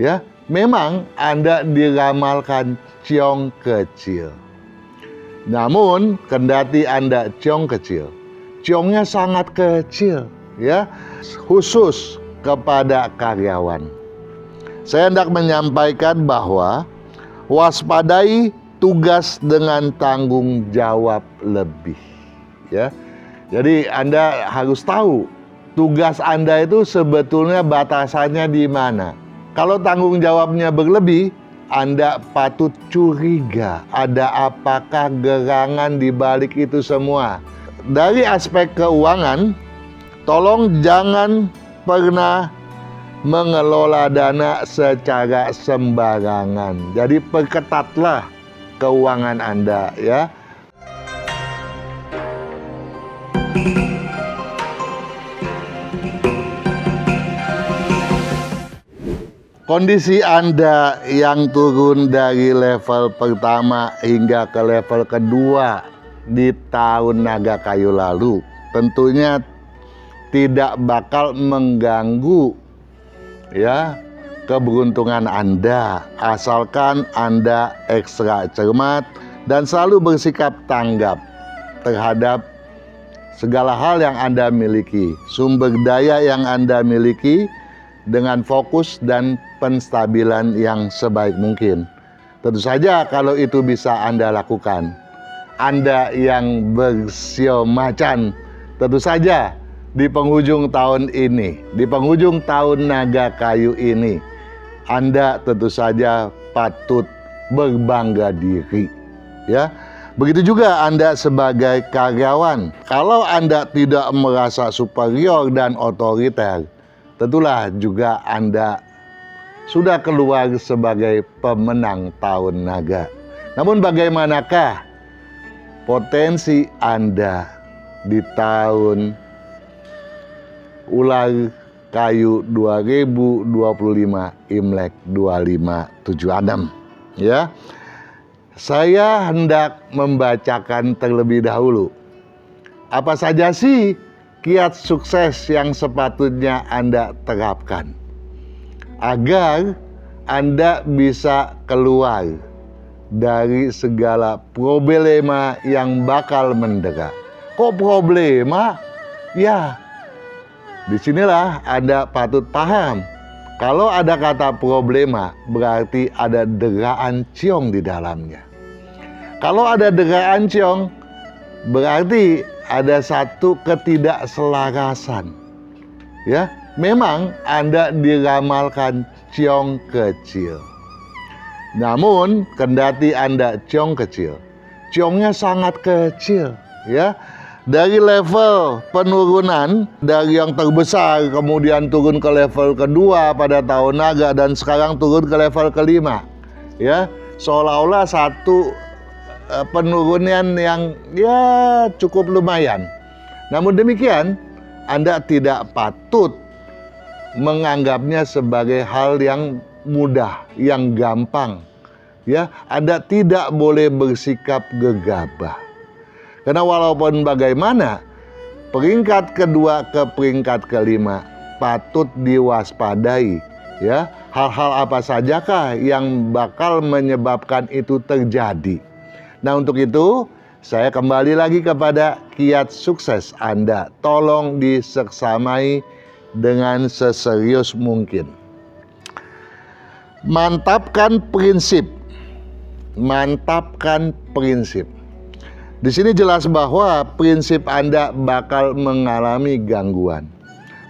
Ya, memang Anda diramalkan ciong kecil. Namun, kendati Anda ciong kecil, ciongnya sangat kecil, ya, khusus kepada karyawan. Saya hendak menyampaikan bahwa waspadai tugas dengan tanggung jawab lebih, ya. Jadi Anda harus tahu tugas Anda itu sebetulnya batasannya di mana. Kalau tanggung jawabnya berlebih, Anda patut curiga ada apakah gerangan di balik itu semua. Dari aspek keuangan, tolong jangan pernah mengelola dana secara sembarangan. Jadi perketatlah keuangan Anda, ya. Kondisi Anda yang turun dari level pertama hingga ke level kedua di tahun naga kayu lalu tentunya tidak bakal mengganggu, ya, keberuntungan Anda, asalkan Anda ekstra cermat dan selalu bersikap tanggap terhadap segala hal yang Anda miliki, sumber daya yang Anda miliki, dengan fokus dan penstabilan yang sebaik mungkin. Tentu saja kalau itu bisa Anda lakukan. Anda yang bersio macan, tentu saja di penghujung tahun ini, di penghujung tahun naga kayu ini, Anda tentu saja patut berbangga diri, ya. Begitu juga Anda sebagai karyawan. Kalau Anda tidak merasa superior dan otoriter, tentulah juga Anda sudah keluar sebagai pemenang tahun naga. Namun bagaimanakah potensi Anda di tahun ular kayu 2025 Imlek 257 ya? Saya hendak membacakan terlebih dahulu apa saja sih kiat sukses yang sepatutnya Anda terapkan agar Anda bisa keluar dari segala problema yang bakal mendera. Kok problema? Ya, disinilah Anda patut paham. Kalau ada kata problema, berarti ada deraan ciong di dalamnya. Kalau ada deraan ciong, berarti ada satu ketidakselarasan. Ya, memang Anda diramalkan ciong kecil. Namun, kendati Anda ciong kecil, ciongnya sangat kecil, ya. Dari level penurunan dari yang terbesar kemudian turun ke level kedua pada tahun naga dan sekarang turun ke level kelima, ya, seolah-olah satu penurunan yang ya cukup lumayan. Namun demikian, Anda tidak patut menganggapnya sebagai hal yang mudah, yang gampang, ya. Anda tidak boleh bersikap gegabah. Karena walaupun bagaimana, peringkat kedua ke peringkat kelima patut diwaspadai, ya. Hal-hal apa sajakah yang bakal menyebabkan itu terjadi? Nah, untuk itu saya kembali lagi kepada kiat sukses Anda. Tolong diseksamai dengan seserius mungkin. Mantapkan prinsip. Mantapkan prinsip. Di sini jelas bahwa prinsip Anda bakal mengalami gangguan.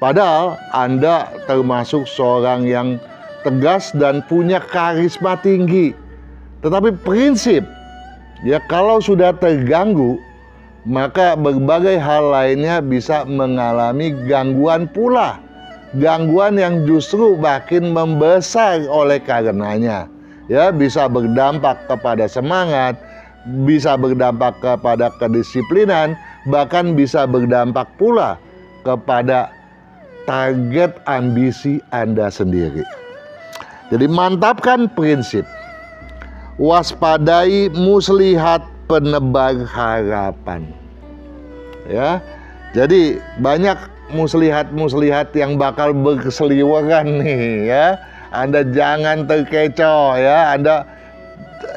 Padahal Anda termasuk seorang yang tegas dan punya karisma tinggi. Tetapi prinsip, ya, kalau sudah terganggu, maka berbagai hal lainnya bisa mengalami gangguan pula. Gangguan yang justru makin membesar oleh karenanya. Ya, bisa berdampak kepada semangat, bisa berdampak kepada kedisiplinan, bahkan bisa berdampak pula kepada target ambisi Anda sendiri. Jadi mantapkan prinsip. Waspadai muslihat penebar harapan. Ya. Jadi banyak muslihat-muslihat yang bakal berseliweran nih, ya. Anda jangan terkecoh ya. Anda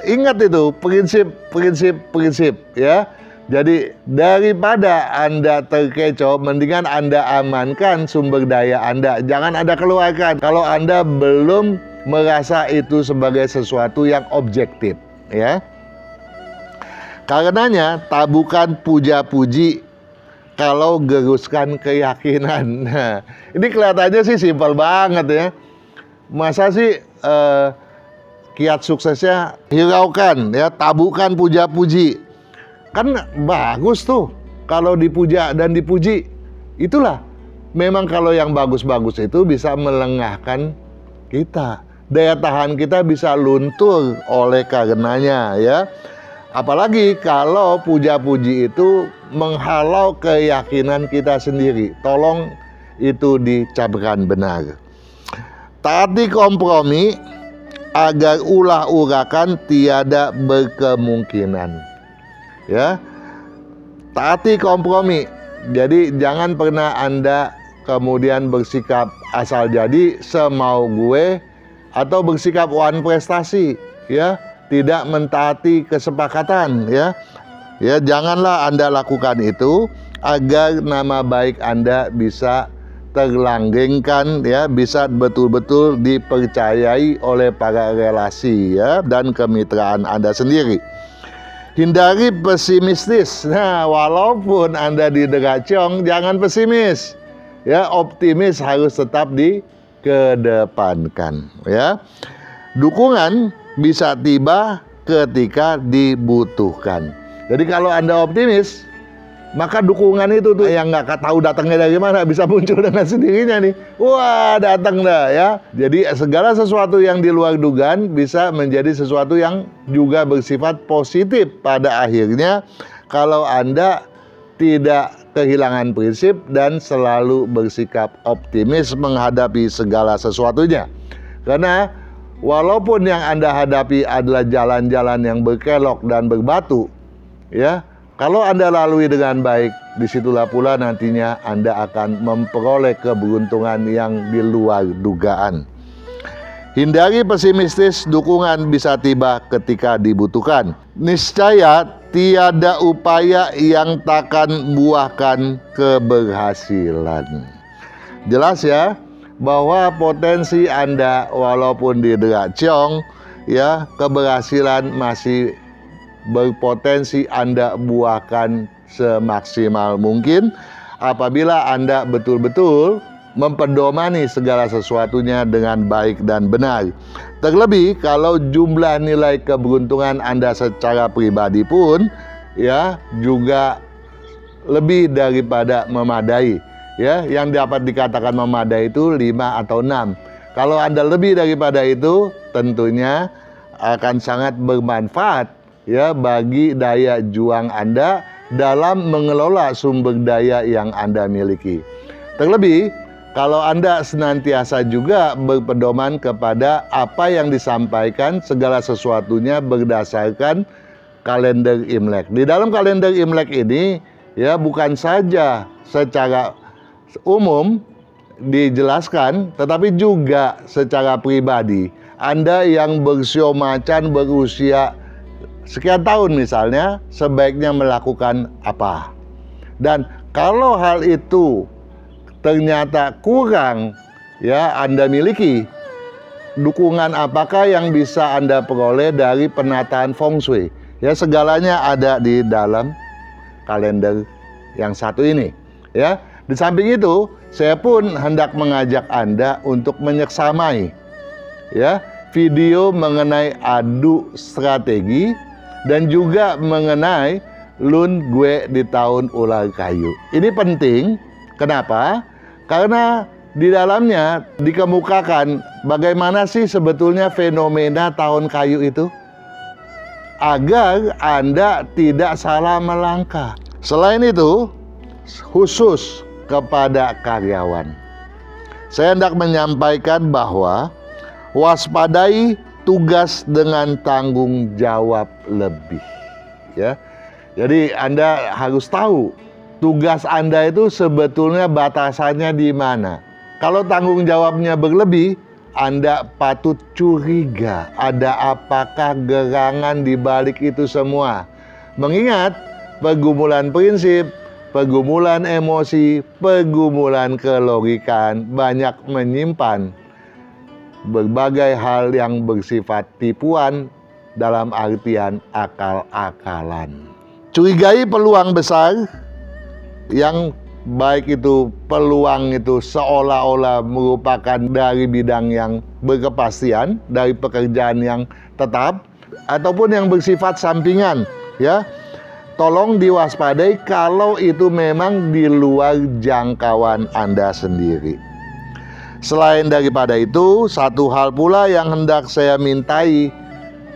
ingat itu prinsip ya. Jadi daripada Anda terkecoh, mendingan Anda amankan sumber daya Anda. Jangan Anda keluarkan kalau Anda belum merasa itu sebagai sesuatu yang objektif ya. Karenanya tabukan puja-puji kalau geruskan keyakinan. Nah, ini kelihatannya sih simpel banget ya. Masa sih kiat suksesnya hiraukan ya, tabukan puja-puji. Kan bagus tuh kalau dipuja dan dipuji. Itulah memang kalau yang bagus-bagus itu bisa melengahkan kita. Daya tahan kita bisa luntur oleh karenanya ya. Apalagi kalau puja-puji itu menghalau keyakinan kita sendiri. Tolong itu dicamkan benar. Taati kompromi agar ulah-urakan tiada berkemungkinan. Ya, taati kompromi. Jadi jangan pernah Anda kemudian bersikap asal jadi, semau gue, atau bersikap one prestasi. Ya, tidak mentaati kesepakatan ya. Ya, janganlah Anda lakukan itu agar nama baik Anda bisa terlanggengkan ya, bisa betul-betul dipercayai oleh para relasi ya dan kemitraan Anda sendiri. Hindari pesimistis. Nah, walaupun Anda dideracong, jangan pesimis. Ya, optimis harus tetap dikedepankan ya. Dukungan bisa tiba ketika dibutuhkan. Jadi kalau Anda optimis, maka dukungan itu tuh yang nggak tahu datangnya dari mana bisa muncul dengan sendirinya nih. Wah, datang dah ya. Jadi segala sesuatu yang di luar dugaan bisa menjadi sesuatu yang juga bersifat positif pada akhirnya kalau Anda tidak kehilangan prinsip dan selalu bersikap optimis menghadapi segala sesuatunya. Karena walaupun yang Anda hadapi adalah jalan-jalan yang berkelok dan berbatu, ya, kalau Anda lalui dengan baik, disitulah pula nantinya Anda akan memperoleh keberuntungan yang di luar dugaan. Hindari pesimistis, dukungan bisa tiba ketika dibutuhkan. Niscaya tiada upaya yang takkan buahkan keberhasilan. Jelas ya, bahwa potensi Anda walaupun dideracong ya, keberhasilan masih berpotensi Anda buahkan semaksimal mungkin apabila Anda betul-betul mempedomani segala sesuatunya dengan baik dan benar. Terlebih kalau jumlah nilai keberuntungan Anda secara pribadi pun ya juga lebih daripada memadai. Ya, yang dapat dikatakan memadai itu 5 atau 6. Kalau Anda lebih daripada itu, tentunya akan sangat bermanfaat ya bagi daya juang Anda dalam mengelola sumber daya yang Anda miliki. Terlebih, kalau Anda senantiasa juga berpedoman kepada apa yang disampaikan segala sesuatunya berdasarkan kalender Imlek. Di dalam kalender Imlek ini ya bukan saja secara umum dijelaskan, tetapi juga secara pribadi. Anda yang bersio macan berusia sekian tahun misalnya, sebaiknya melakukan apa? Dan kalau hal itu ternyata kurang ya Anda miliki, dukungan apakah yang bisa Anda peroleh dari penataan feng shui? Ya, segalanya ada di dalam kalender yang satu ini ya. Di samping itu, saya pun hendak mengajak Anda untuk menyeksamai ya video mengenai adu strategi dan juga mengenai Lun Gue di tahun ular kayu. Ini penting. Kenapa? Karena di dalamnya dikemukakan bagaimana sih sebetulnya fenomena tahun kayu itu, agar Anda tidak salah melangkah. Selain itu, khusus kepada karyawan, saya hendak menyampaikan bahwa waspadai tugas dengan tanggung jawab lebih ya. Jadi Anda harus tahu tugas Anda itu sebetulnya batasannya di mana. Kalau tanggung jawabnya berlebih, Anda patut curiga ada apakah gerangan di balik itu semua. Mengingat pergumulan prinsip, pergumulan emosi, pergumulan kelogikan banyak menyimpan berbagai hal yang bersifat tipuan dalam artian akal-akalan. Curigai peluang besar yang baik itu peluang itu seolah-olah merupakan dari bidang yang berkepastian, dari pekerjaan yang tetap, ataupun yang bersifat sampingan, ya. Tolong diwaspadai kalau itu memang di luar jangkauan Anda sendiri. Selain daripada itu, satu hal pula yang hendak saya mintai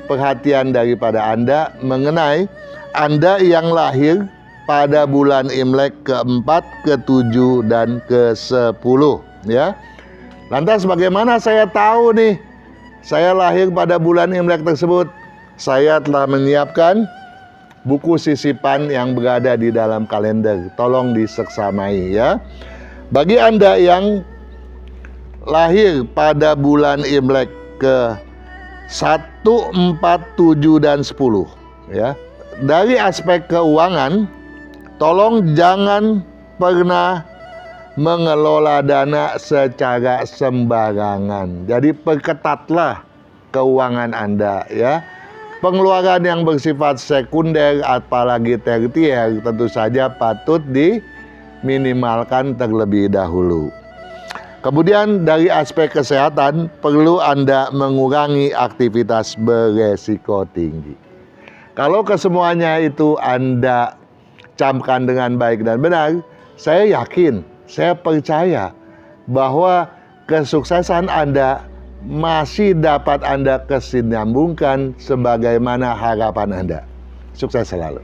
perhatian daripada Anda mengenai Anda yang lahir pada bulan Imlek ke-4, ke-7, dan ke-10, ya. Lantas bagaimana saya tahu nih saya lahir pada bulan Imlek tersebut? Saya telah menyiapkan buku sisipan yang berada di dalam kalender. Tolong diseksamai, ya. Bagi Anda yang lahir pada bulan Imlek ke-1, 4, 7, dan 10, ya. Dari aspek keuangan, tolong jangan pernah mengelola dana secara sembarangan. Jadi perketatlah keuangan Anda, ya. Pengeluaran yang bersifat sekunder apalagi tertier tentu saja patut diminimalkan terlebih dahulu. Kemudian dari aspek kesehatan perlu Anda mengurangi aktivitas beresiko tinggi. Kalau kesemuanya itu Anda camkan dengan baik dan benar, saya yakin, saya percaya bahwa kesuksesan Anda masih dapat Anda kesinambungkan sebagaimana harapan Anda. Sukses selalu.